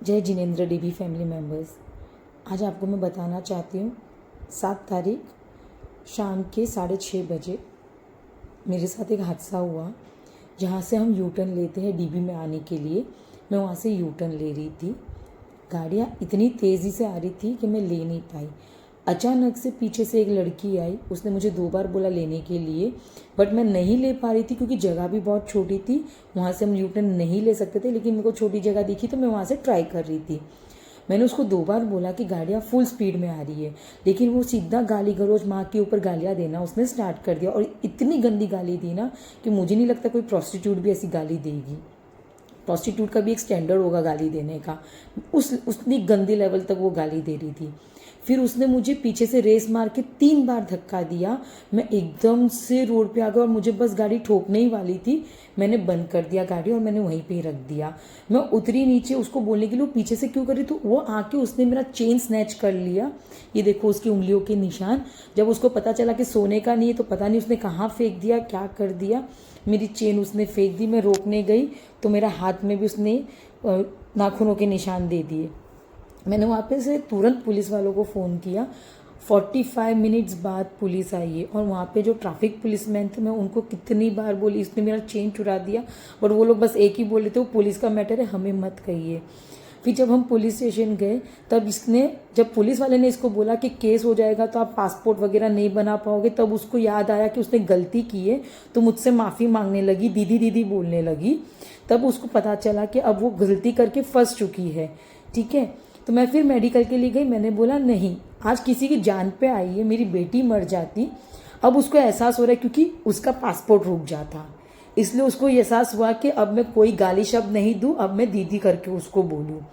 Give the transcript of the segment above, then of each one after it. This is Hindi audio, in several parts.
जय जिनेंद्र डीबी फैमिली मेम्बर्स। आज आपको मैं बताना चाहती हूँ 7 तारीख शाम के 6:30 बजे मेरे साथ एक हादसा हुआ। जहाँ से हम यू टर्न लेते हैं डीबी में आने के लिए, मैं वहाँ से यू टर्न ले रही थी। गाड़ियाँ इतनी तेज़ी से आ रही थी कि मैं ले नहीं पाई। अचानक से पीछे से एक लड़की आई, उसने मुझे 2 बार बोला लेने के लिए, बट मैं नहीं ले पा रही थी क्योंकि जगह भी बहुत छोटी थी। वहाँ से हम यू टर्न नहीं ले सकते थे, लेकिन मेरे को छोटी जगह दिखी तो मैं वहाँ से ट्राई कर रही थी। मैंने उसको 2 बार बोला कि गाड़ियाँ फुल स्पीड में आ रही है, लेकिन वो सीधा गाली गलौज माँ के ऊपर गालियाँ देना उसने स्टार्ट कर दिया। और इतनी गंदी गाली दी ना कि मुझे नहीं लगता कोई प्रोस्टिट्यूट भी ऐसी गाली देगी। प्रोस्टिट्यूट का भी एक स्टैंडर्ड होगा गाली देने का। उतनी गंदी लेवल तक वो गाली दे रही थी। फिर उसने मुझे पीछे से रेस मार के 3 बार धक्का दिया। मैं एकदम से रोड पे आ गया और मुझे बस गाड़ी ठोकने ही वाली थी। मैंने बंद कर दिया गाड़ी और मैंने वहीं पे ही रख दिया। मैं उतरी नीचे उसको बोलने के लिए पीछे से क्यों कर रही, तो वो आके उसने मेरा चेन स्नैच कर लिया। ये देखो उसकी उंगलियों के निशान। जब उसको पता चला कि सोने का नहीं है तो पता नहीं उसने कहाँ फेंक दिया, क्या कर दिया। मेरी चेन उसने फेंक दी। मैं रोकने गई तो मेरा हाथ में भी उसने नाखूनों के निशान दे दिए। मैंने वहाँ पे से तुरंत पुलिस वालों को फ़ोन किया। 45 मिनट्स बाद पुलिस आई है और वहाँ पे जो ट्रैफिक पुलिसमैन थे, मैं उनको कितनी बार बोली इसने मेरा चेन चुरा दिया, बट वो लोग बस एक ही बोले थे वो पुलिस का मैटर है, हमें मत कहिए। फिर जब हम पुलिस स्टेशन गए तब जब पुलिस वाले ने इसको बोला कि केस हो जाएगा तो आप पासपोर्ट वगैरह नहीं बना पाओगे, तब उसको याद आया कि उसने गलती की है, तो मुझसे माफ़ी मांगने लगी, दीदी दीदी बोलने लगी। तब उसको पता चला कि अब वो गलती करके फंस चुकी है। ठीक है, तो मैं फिर मेडिकल के लिए गई। मैंने बोला नहीं, आज किसी की जान पे आई है, मेरी बेटी मर जाती। अब उसको एहसास हो रहा है क्योंकि उसका पासपोर्ट रुक जाता, इसलिए उसको एहसास हुआ कि अब मैं कोई गाली शब्द नहीं दूँ, अब मैं दीदी करके उसको बोलूँ।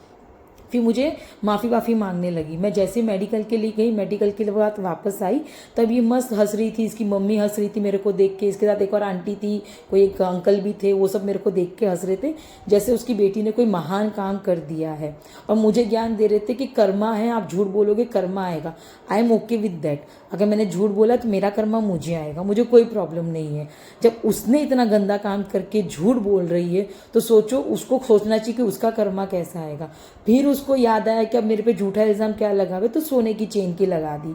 फिर मुझे माफ़ी वाफ़ी मांगने लगी। मैं जैसे मेडिकल के लिए गई, मेडिकल के बाद वापस आई, तब ये मस्त हंस रही थी, इसकी मम्मी हंस रही थी मेरे को देख के, इसके साथ एक और आंटी थी, कोई एक अंकल भी थे, वो सब मेरे को देख के हंस रहे थे जैसे उसकी बेटी ने कोई महान काम कर दिया है। और मुझे ज्ञान दे रहे थे कि कर्मा है, आप झूठ बोलोगे कर्मा आएगा। I am okay with that. अगर मैंने झूठ बोला तो मेरा कर्मा मुझे आएगा, मुझे कोई प्रॉब्लम नहीं है। जब उसने इतना गंदा काम करके झूठ बोल रही है तो सोचो, उसको सोचना चाहिए कि उसका कर्मा कैसा आएगा। फिर उसको याद आया कि अब मेरे पे झूठा इल्ज़ाम क्या लगावे, तो सोने की चेन की लगा दी।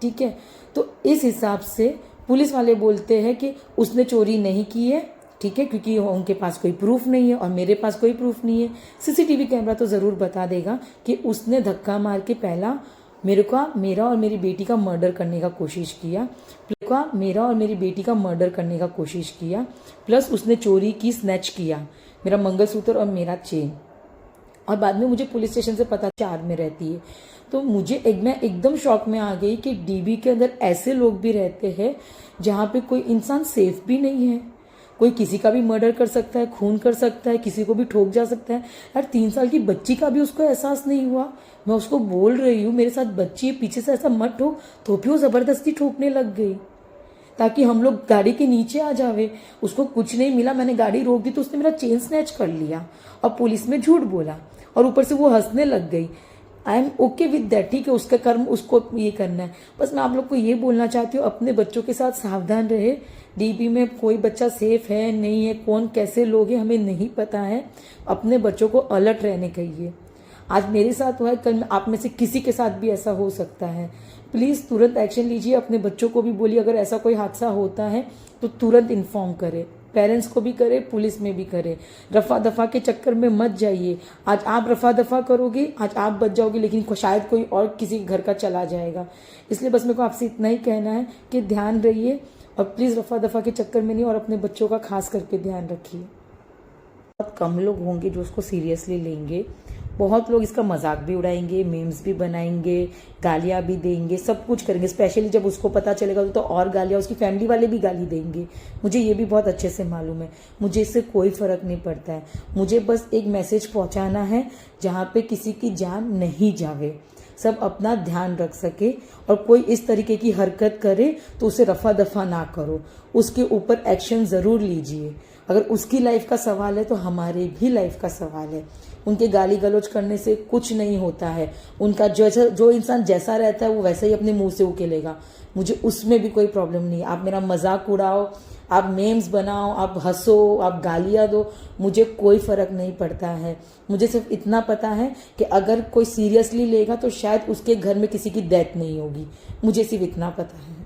ठीक है, तो इस हिसाब से पुलिस वाले बोलते हैं कि उसने चोरी नहीं की है। ठीक है, क्योंकि उनके पास कोई प्रूफ नहीं है और मेरे पास कोई प्रूफ नहीं है। सीसीटीवी कैमरा तो ज़रूर बता देगा कि उसने धक्का मार के पहला मेरा और मेरी बेटी का मर्डर करने का कोशिश किया, प्लस उसने चोरी की, स्नैच किया मेरा मंगलसूत्र और मेरा चेन। और बाद में मुझे पुलिस स्टेशन से पता 4 में रहती है। तो मैं एकदम शॉक में आ गई कि डीबी के अंदर ऐसे लोग भी रहते हैं जहाँ पे कोई इंसान सेफ भी नहीं है। कोई किसी का भी मर्डर कर सकता है, खून कर सकता है, किसी को भी ठोक जा सकता है। यार 3 साल की बच्ची का भी उसको एहसास नहीं हुआ। मैं उसको बोल रही हूँ मेरे साथ बच्ची है, पीछे से ऐसा मत ठोक, तो भी वो जबरदस्ती ठोकने लग गई ताकि हम लोग गाड़ी के नीचे आ जावे। उसको कुछ नहीं मिला, मैंने गाड़ी रोक दी तो उसने मेरा चेन स्नैच कर लिया और पुलिस में झूठ बोला और ऊपर से वो हंसने लग गई। I am okay with that. ठीक है, उसका कर्म उसको ये करना है। बस मैं आप लोग को ये बोलना चाहती हूँ, अपने बच्चों के साथ सावधान रहे। डीबी में कोई बच्चा सेफ है नहीं है, कौन कैसे लोग हैं हमें नहीं पता है। अपने बच्चों को अलर्ट रहने कहिए। आज मेरे साथ हुआ है, कल आप में से किसी के साथ भी ऐसा हो सकता है। प्लीज़ तुरंत एक्शन लीजिए। अपने बच्चों को भी बोलिए अगर ऐसा कोई हादसा होता है तो तुरंत इन्फॉर्म करें। पेरेंट्स को भी करे, पुलिस में भी करे। रफा दफा के चक्कर में मत जाइए। आज आप रफा दफा करोगे, आज आप बच जाओगे, लेकिन शायद कोई और किसी घर का चला जाएगा। इसलिए बस मेरे को आपसे इतना ही कहना है कि ध्यान रहिए और प्लीज़ रफा दफा के चक्कर में नहीं, और अपने बच्चों का खास करके ध्यान रखिए। बहुत कम लोग होंगे जो उसको सीरियसली लेंगे। बहुत लोग इसका मजाक भी उड़ाएंगे, मीम्स भी बनाएंगे, गालियाँ भी देंगे, सब कुछ करेंगे। स्पेशली जब उसको पता चलेगा तो और गालियाँ, उसकी फैमिली वाले भी गाली देंगे। मुझे ये भी बहुत अच्छे से मालूम है। मुझे इससे कोई फ़र्क नहीं पड़ता है। मुझे बस एक मैसेज पहुंचाना है जहाँ पे किसी की जान नहीं जावे, सब अपना ध्यान रख सके। और कोई इस तरीके की हरकत करे तो उसे रफा दफा ना करो, उसके ऊपर एक्शन ज़रूर लीजिए। अगर उसकी लाइफ का सवाल है तो हमारे भी लाइफ का सवाल है। उनके गाली गलौज करने से कुछ नहीं होता है। उनका जो इंसान जैसा रहता है वो वैसा ही अपने मुंह से उकेलेगा। मुझे उसमें भी कोई प्रॉब्लम नहीं है। आप मेरा मजाक उड़ाओ, आप मेम्स बनाओ, आप हंसो, आप गालियाँ दो, मुझे कोई फ़र्क नहीं पड़ता है। मुझे सिर्फ इतना पता है कि अगर कोई सीरियसली लेगा तो शायद उसके घर में किसी की डेथ नहीं होगी, मुझे सिर्फ इतना पता है।